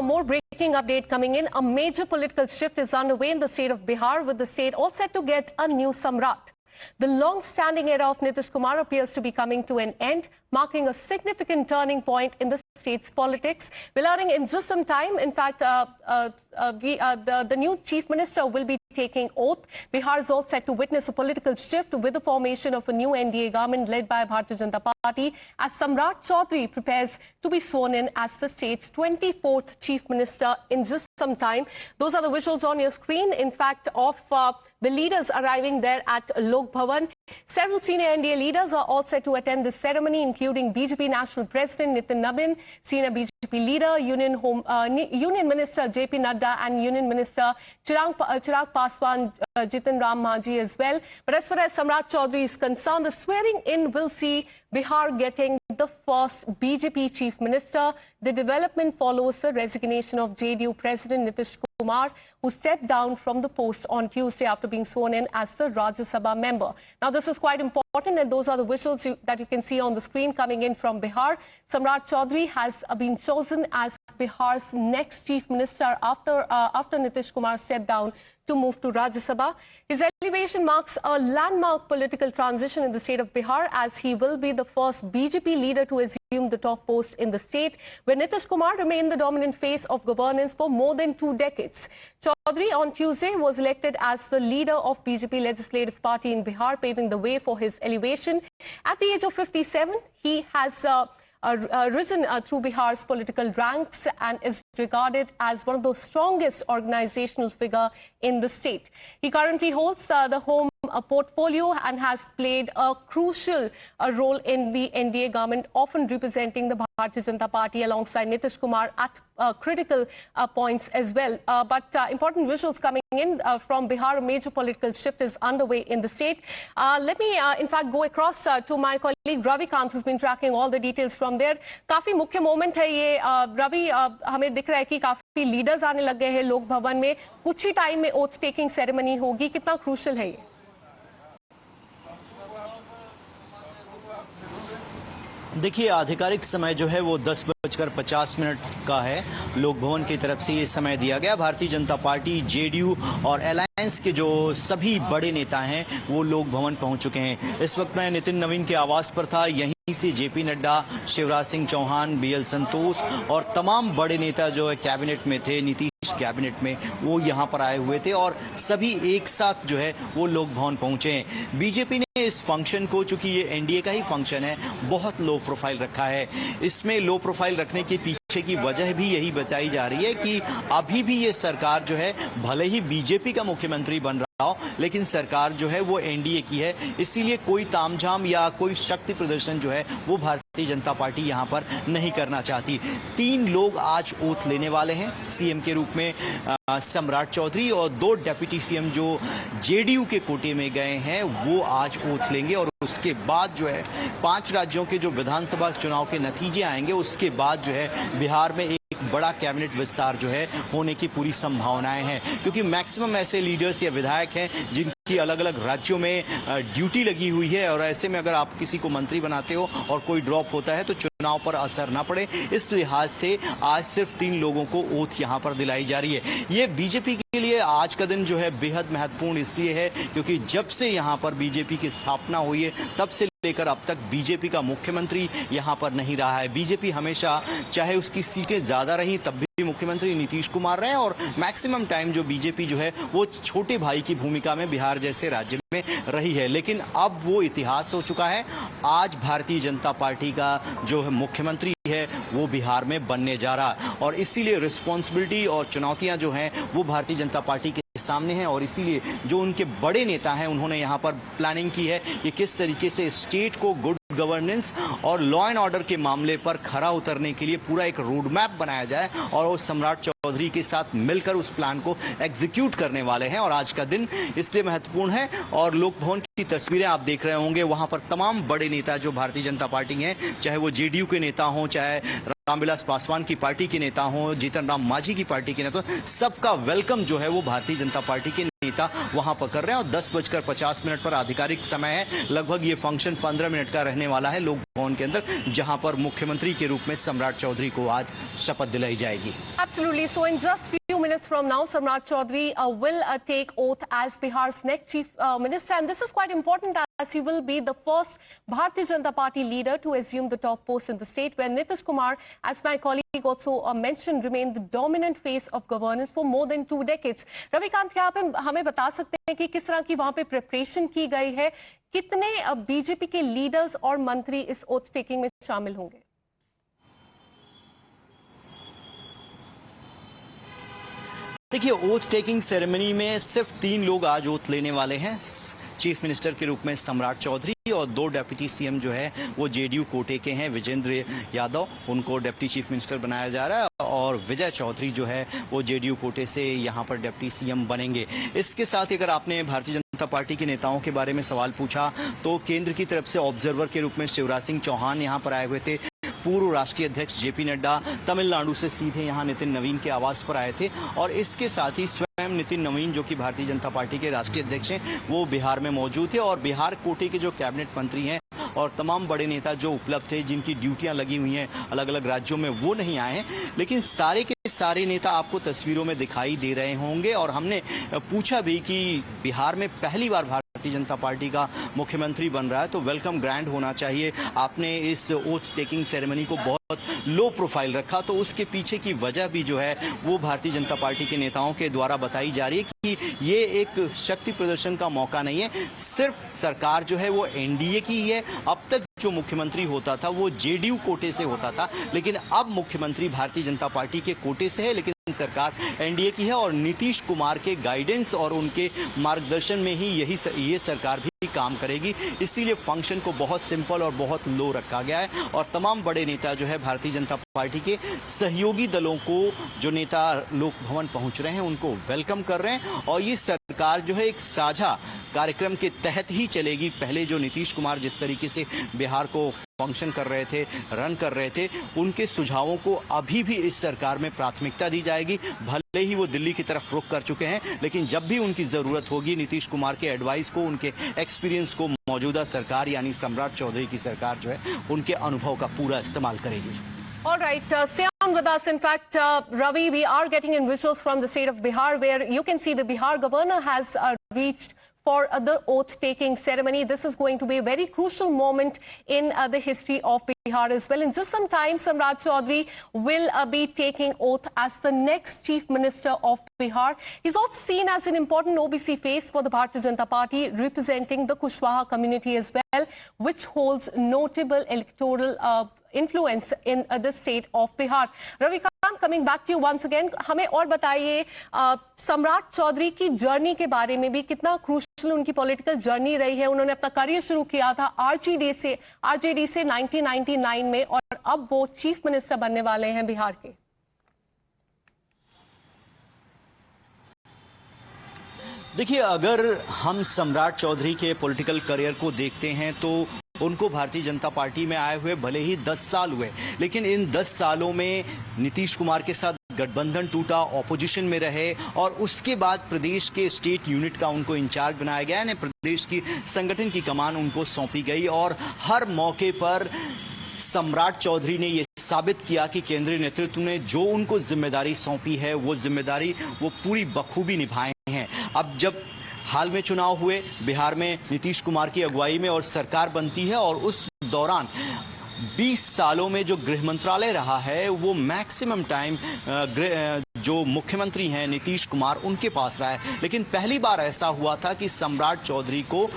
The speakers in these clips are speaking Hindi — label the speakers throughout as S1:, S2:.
S1: more breaking update coming in. A major political shift is underway in the state of Bihar, with the state all set to get a new Samrat. The long-standing era of Nitish Kumar appears to be coming to an end, marking a significant turning point in the state's politics. We're learning in just some time. In fact, the new chief minister will be taking oath. Bihar is all set to witness a political shift with the formation of a new NDA government led by Bharatiya Janata Party, as Samrat Chaudhary prepares to be sworn in as the state's 24th chief minister in just some time. Those are the visuals on your screen, in fact, of the leaders arriving there at Lok Bhavan. Several senior NDA leaders are all set to attend this ceremony, including BJP National President Nitin Nabin, senior BJP leader, Union Minister JP Nadda, and Union Minister Chirag Paswan, Jitin Ram Manjhi as well. But as far as Samrat Chaudhary is concerned, the swearing in will see Bihar getting the first BJP chief minister. The development follows the resignation of JDU President Nitish Kumar, who stepped down from the post on Tuesday after being sworn in as the Rajya Sabha member. Now, this is quite important, and those are the visuals that you can see on the screen coming in from Bihar. Samrat Chaudhary has been chosen as Bihar's next chief minister after Nitish Kumar stepped down to move to Rajya Sabha. His elevation marks a landmark political transition in the state of Bihar, as he will be the first BJP leader to assume the top post in the state, where Nitish Kumar remained the dominant face of governance for more than 2 decades. Chaudhary on Tuesday was elected as the leader of BJP Legislative Party in Bihar, paving the way for his elevation. At the age of 57, he has risen through Bihar's political ranks and is regarded as one of the strongest organizational figures in the state. He currently holds the home portfolio and has played a crucial role in the NDA government, often representing the Bharatiya Janata Party alongside Nitish Kumar at critical points as well. But important visuals coming in from Bihar. A major political shift is underway in the state. Let me, in fact, go across to my colleague Ravi Kant, who's been tracking all the details from there. काफी मुख्य मोमेंट है ये रवि, हमें दिख रहा है कि काफी लीडर्स आने लग गए हैं लोक भवन में. कुछ ही टाइम में ओथ टेकिंग सेरेमनी होगी. कितना क्रूशियल है ये?
S2: देखिए, आधिकारिक समय जो है वो 10:50 का है. लोक भवन की तरफ से ये समय दिया गया. भारतीय जनता पार्टी, जेडीयू और अलायंस के जो सभी बड़े नेता हैं वो लोक भवन पहुंच चुके हैं. इस वक्त मैं नितिन नवीन के आवास पर था. यहीं से जेपी नड्डा, शिवराज सिंह चौहान, बीएल संतोष और तमाम बड़े नेता जो है कैबिनेट में थे, नीतीश कैबिनेट में, वो यहाँ पर आए हुए थे और सभी एक साथ जो है वो लोक भवन पहुंचे हैं. बीजेपी ने इस फंक्शन को, चूंकि ये एनडीए का ही फंक्शन है, बहुत लो प्रोफाइल रखा है. इसमें लो प्रोफाइल रखने के पीछे की वजह भी यही बताई जा रही है कि अभी भी ये सरकार जो है, भले ही बीजेपी का मुख्यमंत्री बन रहा हो, लेकिन सरकार जो है वो एनडीए की है. इसीलिए कोई तामझाम या कोई शक्ति प्रदर्शन जो है वो भारतीय जनता पार्टी यहां पर नहीं करना चाहती. 3 लोग आज ओथ लेने वाले हैं सीएम के रूप में. सम्राट चौधरी और 2 डेप्यूटी सीएम जो जेडीयू के कोटे में गए हैं वो आज ओथ लेंगे. और उसके बाद जो है 5 राज्यों के जो विधानसभा चुनाव के नतीजे आएंगे, उसके बाद जो है बिहार में एक बड़ा कैबिनेट विस्तार जो है होने की पूरी संभावनाएं हैं. क्योंकि मैक्सिमम ऐसे लीडर्स या विधायक हैं जिनकी अलग अलग राज्यों में ड्यूटी लगी हुई है, और ऐसे में अगर आप किसी को मंत्री बनाते हो और कोई ड्रॉप होता है तो चुनाव पर असर ना पड़े, इस लिहाज से आज सिर्फ 3 लोगों को ओथ यहां पर दिलाई जा रही है. ये बीजेपी के लिए आज का दिन जो है बेहद महत्वपूर्ण इसलिए है क्योंकि जब से यहां पर बीजेपी की स्थापना हुई है तब से लेकर अब तक बीजेपी का मुख्यमंत्री यहां पर नहीं रहा है. बीजेपी हमेशा, चाहे उसकी सीटें ज्यादा रही तब भी मुख्यमंत्री नीतीश कुमार रहे, और मैक्सिमम टाइम जो बीजेपी जो है वो छोटे भाई की भूमिका में बिहार जैसे राज्य में रही है. लेकिन अब वो इतिहास हो चुका है. आज भारतीय जनता पार्टी का जो है मुख्यमंत्री है वो बिहार में बनने जा रहा, और इसीलिए रिस्पॉन्सिबिलिटी और चुनौतियां जो हैं वो भारतीय जनता पार्टी के सामने हैं. और इसीलिए जो उनके बड़े नेता हैं उन्होंने यहाँ पर प्लानिंग की है कि किस तरीके से स्टेट को गुड गवर्नेंस और लॉ एंड ऑर्डर के मामले पर खरा उतरने के लिए पूरा एक रोड मैप बनाया जाए, और वो सम्राट चौधरी के साथ मिलकर उस प्लान को एग्जीक्यूट करने वाले हैं. और आज का दिन इसलिए महत्वपूर्ण है. और लोक भवन की तस्वीरें आप देख रहे होंगे, वहां पर तमाम बड़े नेता जो भारतीय जनता पार्टी हैं, चाहे वो जेडीयू के नेता हों, चाहे रामविलास पासवान की पार्टी के नेता हों, जीतन राम मांझी की पार्टी के नेता, सबका वेलकम जो है वो भारतीय जनता पार्टी के नेता वहां पर कर रहे हैं. और 10:50 पर आधिकारिक समय है. लगभग ये फंक्शन 15 मिनट का रहने वाला है. लोग भवन के अंदर, जहां पर मुख्यमंत्री के रूप में सम्राट चौधरी को आज शपथ दिलाई जाएगी।
S1: Absolutely. So in just few minutes from now, Samrat Chaudhary will take oath as Bihar's next chief minister, and this is quite important as he will be the first Bharatiya Janata Party leader to assume the top post in the state, where Nitish Kumar, as my colleague also mentioned, remained the dominant face of governance for more than 2 decades. Ravikant, क्या आप हमें बता सकते हैं कि किस तरह की वहां पे प्रिपरेशन की गई है? कितने बीजेपी के लीडर्स और मंत्री इस ओथ टेकिंग में शामिल होंगे?
S2: देखिए, ओथ टेकिंग सेरेमनी में सिर्फ 3 लोग आज ओथ लेने वाले हैं। चीफ मिनिस्टर के रूप में सम्राट चौधरी और 2 डेप्यूटी सीएम जो है वो जेडीयू कोटे के हैं। विजेंद्र यादव, उनको डेप्यूटी चीफ मिनिस्टर बनाया जा रहा है, और विजय चौधरी जो है वो जेडीयू कोटे से यहाँ पर डेप्यूटी सीएम बनेंगे। इसके साथ ही अगर आपने भारतीय जनता पार्टी के नेताओं के बारे में सवाल पूछा, तो केंद्र की तरफ से ऑब्जर्वर के रूप में शिवराज सिंह चौहान यहाँ पर आए हुए थे। पूर्व राष्ट्रीय अध्यक्ष जेपी नड्डा तमिलनाडु से सीधे यहाँ नितिन नवीन के आवास पर आए थे, और इसके साथ ही स्वयं नितिन नवीन, जो कि भारतीय जनता पार्टी के राष्ट्रीय अध्यक्ष हैं, वो बिहार में मौजूद थे। और बिहार कोटे के जो कैबिनेट मंत्री हैं और तमाम बड़े नेता जो उपलब्ध थे, जिनकी ड्यूटियां लगी हुई हैं अलग अलग राज्यों में, वो नहीं आए हैं, लेकिन सारे के सारे नेता आपको तस्वीरों में दिखाई दे रहे होंगे। और हमने पूछा भी कि बिहार में पहली बार भारतीय जनता पार्टी का मुख्यमंत्री बन रहा है, तो वेलकम ग्रैंड होना चाहिए। आपने इस ओथ टेकिंग सेरेमनी को बहुत लो प्रोफाइल रखा, तो उसके पीछे की वजह भी जो है वो भारतीय जनता पार्टी के नेताओं के द्वारा बताई जा रही है कि ये एक शक्ति प्रदर्शन का मौका नहीं है। सिर्फ सरकार जो है वो एनडीए की ही है। अब तक जो मुख्यमंत्री होता था वो जेडीयू कोटे से होता था, लेकिन अब मुख्यमंत्री भारतीय जनता पार्टी के कोटे से है, लेकिन सरकार एनडीए की है। और नीतीश कुमार के गाइडेंस और उनके मार्गदर्शन में ही ये सरकार भी काम करेगी। इसीलिए फंक्शन को बहुत सिंपल और बहुत लो रखा गया है, और तमाम बड़े नेता जो है भारतीय जनता पार्टी के सहयोगी दलों को, जो नेता लोक भवन पहुंच रहे हैं, उनको वेलकम कर रहे हैं। और ये सरकार जो है एक साझा कार्यक्रम के तहत ही चलेगी। पहले जो नीतीश कुमार जिस तरीके से बिहार को फंक्शन कर रहे थे, रन कर रहे थे, उनके सुझावों को अभी भी इस सरकार में प्राथमिकता दी जाएगी। भले ही वो दिल्ली की तरफ रुख कर चुके हैं, लेकिन जब भी उनकी जरूरत होगी, नीतीश कुमार के एडवाइस को, उनके एक्सपीरियंस को, मौजूदा सरकार यानी सम्राट चौधरी की सरकार जो है उनके अनुभव का पूरा इस्तेमाल करेगी।
S1: All right, stay on with us. In fact, Ravi, we are getting in visuals from the state of Bihar, where you can see the Bihar governor has reached for the oath-taking ceremony. This is going to be a very crucial moment in the history of Bihar as well. In just some time, Samrat Chaudhary will be taking oath as the next chief minister of Bihar. He's also seen as an important OBC face for the Bharatiya Janata Party, representing the Kushwaha community as well, which holds notable electoral influence in the state of Bihar. Ravikant, coming back to you once again, हमें और बताइए सम्राट चौधरी की जर्नी के बारे में भी, कितना क्रूशल उनकी पॉलिटिकल जर्नी रही है। उन्होंने अपना करियर शुरू किया था आरजेडी से 1999 में, और अब वो चीफ मिनिस्टर बनने वाले हैं बिहार के।
S2: देखिए, अगर हम सम्राट चौधरी के पॉलिटिकल करियर को देखते हैं, तो उनको भारतीय जनता पार्टी में आए हुए भले ही 10 साल हुए, लेकिन इन 10 सालों में नीतीश कुमार के साथ गठबंधन टूटा, ऑपोजिशन में रहे, और उसके बाद प्रदेश के स्टेट यूनिट का उनको इंचार्ज बनाया गया, यानी प्रदेश की संगठन की कमान उनको सौंपी गई। और हर मौके पर सम्राट चौधरी ने यह साबित किया कि केंद्रीय नेतृत्व ने जो उनको जिम्मेदारी सौंपी है, वो जिम्मेदारी वो पूरी बखूबी निभाए हैं। अब जब हाल में चुनाव हुए बिहार में नीतीश कुमार की अगुवाई में और सरकार बनती है, और उस दौरान 20 सालों में जो गृह मंत्रालय रहा है, वो मैक्सिमम टाइम जो मुख्यमंत्री हैं नीतीश कुमार, उनके पास रहा है। लेकिन पहली बार ऐसा हुआ था कि सम्राट चौधरी को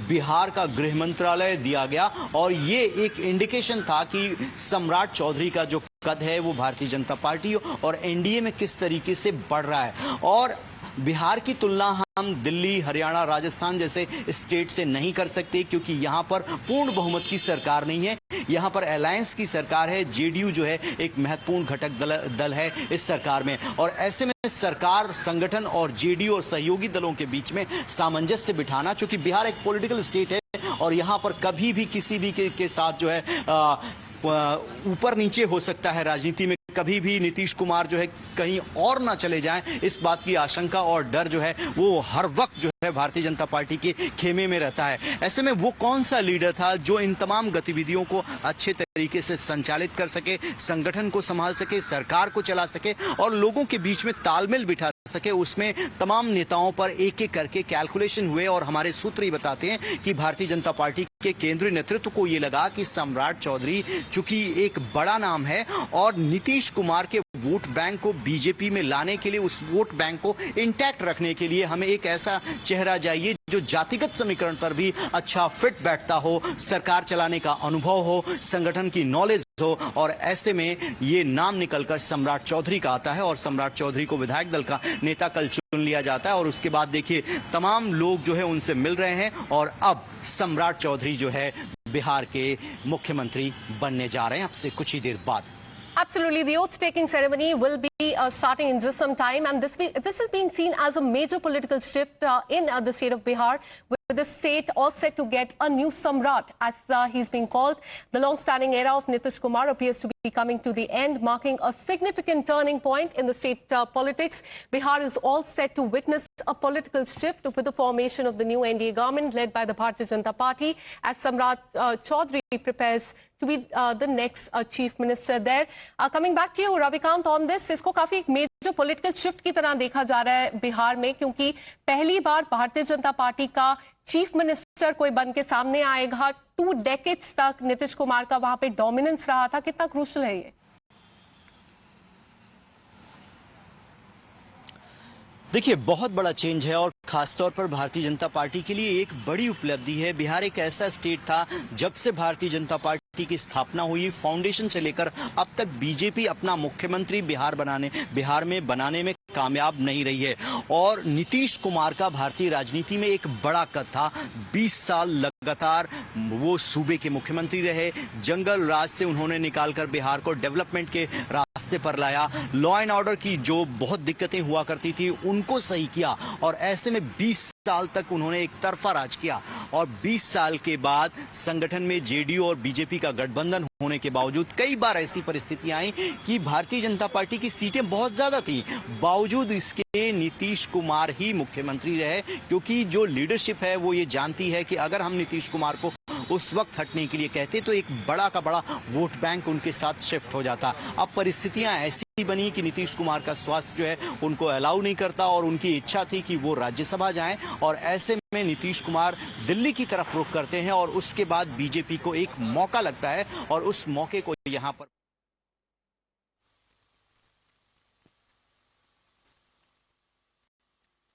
S2: बिहार का गृह मंत्रालय दिया गया, और ये एक इंडिकेशन था कि सम्राट चौधरी का जो कद है वो भारतीय जनता पार्टी और एनडीए में किस तरीके से बढ़ रहा है। और बिहार की तुलना हम दिल्ली, हरियाणा, राजस्थान जैसे स्टेट से नहीं कर सकते, क्योंकि यहाँ पर पूर्ण बहुमत की सरकार नहीं है, यहाँ पर अलायंस की सरकार है। जेडीयू जो है एक महत्वपूर्ण घटक दल है इस सरकार में, और ऐसे में सरकार, संगठन और जेडीयू और सहयोगी दलों के बीच में सामंजस्य बिठाना, चूंकि बिहार एक पॉलिटिकल स्टेट है और यहाँ पर कभी भी किसी भी के साथ जो है ऊपर नीचे हो सकता है, राजनीति में कभी भी नीतीश कुमार जो है कहीं और ना चले जाएं, इस बात की आशंका और डर जो है वो हर वक्त जो है भारतीय जनता पार्टी के खेमे में रहता है। ऐसे में वो कौन सा लीडर था जो इन तमाम गतिविधियों को अच्छे तरीके से संचालित कर सके, संगठन को संभाल सके, सरकार को चला सके और लोगों के बीच में तालमेल बिठा सके। उसमें तमाम नेताओं पर एक एक करके कैलकुलेशन हुए और हमारे सूत्र ही बताते हैं कि भारतीय जनता पार्टी के केंद्रीय नेतृत्व को ये लगा कि सम्राट चौधरी चूंकि एक बड़ा नाम है और नीतीश कुमार के वोट बैंक को बीजेपी में लाने के लिए, उस वोट बैंक को इंटैक्ट रखने के लिए हमें एक ऐसा चेहरा चाहिए जो जातिगत समीकरण पर भी अच्छा फिट बैठता हो, सरकार चलाने का अनुभव हो, संगठन की नॉलेज हो। और ऐसे में ये नाम निकलकर सम्राट चौधरी का आता है और सम्राट चौधरी को विधायक दल का नेता कल चुन लिया जाता है। और उसके बाद देखिए तमाम लोग जो है उनसे मिल रहे हैं और अब सम्राट चौधरी जो है बिहार के मुख्यमंत्री बनने जा रहे हैं अब से कुछ ही देर बाद।
S1: Absolutely. The oath-taking ceremony will be starting in just some time, and this is being seen as a major political shift in the state of Bihar, with the state all set to get a new Samrat, as he's being called. The long-standing era of Nitish Kumar appears to be coming to the end, marking a significant turning point in the state politics. Bihar is all set to witness a political shift with the formation of the new NDA government led by the Bharatiya Janata Party, as Samrat Chaudhary prepares to be the next chief minister there. Coming back to you, Ravikant, on this, इसको काफी एक मेजर पॉलिटिकल शिफ्ट की तरह देखा जा रहा है बिहार में, क्योंकि पहली बार भारतीय जनता पार्टी का चीफ मिनिस्टर कोई बन के सामने आएगा। 2 डेकेड्स तक नीतीश कुमार का वहां पे डोमिनेंस रहा था। कितना क्रूशल है ये?
S2: देखिए बहुत बड़ा चेंज है और खासतौर पर भारतीय जनता पार्टी के लिए एक बड़ी उपलब्धि है। बिहार एक ऐसा स्टेट था जब से भारतीय जनता पार्टी की स्थापना हुई, फाउंडेशन से लेकर अब तक बीजेपी अपना मुख्यमंत्री बिहार में बनाने में कामयाब नहीं रही है। और नीतीश कुमार का भारतीय राजनीति में एक बड़ा कद था। 20 साल लगातार वो सूबे के मुख्यमंत्री रहे, जंगल राज से उन्होंने निकालकर बिहार को डेवलपमेंट के रास्ते पर लाया, लॉ एंड ऑर्डर की जो बहुत दिक्कतें हुआ करती थी उनको सही किया और ऐसे में 20 साल तक उन्होंने एक तरफा राज किया। और 20 साल के बाद संगठन में जेडीयू और बीजेपी का गठबंधन होने के बावजूद कई बार ऐसी परिस्थितियां आई कि भारतीय जनता पार्टी की सीटें बहुत ज्यादा थी, बावजूद इसके नीतीश कुमार ही मुख्यमंत्री रहे, क्योंकि जो लीडरशिप है वो ये जानती है कि अगर हम नीतीश कुमार को उस वक्त हटने के लिए कहते तो एक बड़ा का बड़ा वोट बैंक उनके साथ शिफ्ट हो जाता। अब परिस्थितियां ऐसी बनी कि नीतीश कुमार का स्वास्थ्य जो है उनको अलाउ नहीं करता और उनकी इच्छा थी कि वो राज्यसभा जाएं और ऐसे में नीतीश कुमार दिल्ली की तरफ रुख करते हैं और उसके बाद बीजेपी को एक मौका लगता है और उस मौके को यहां पर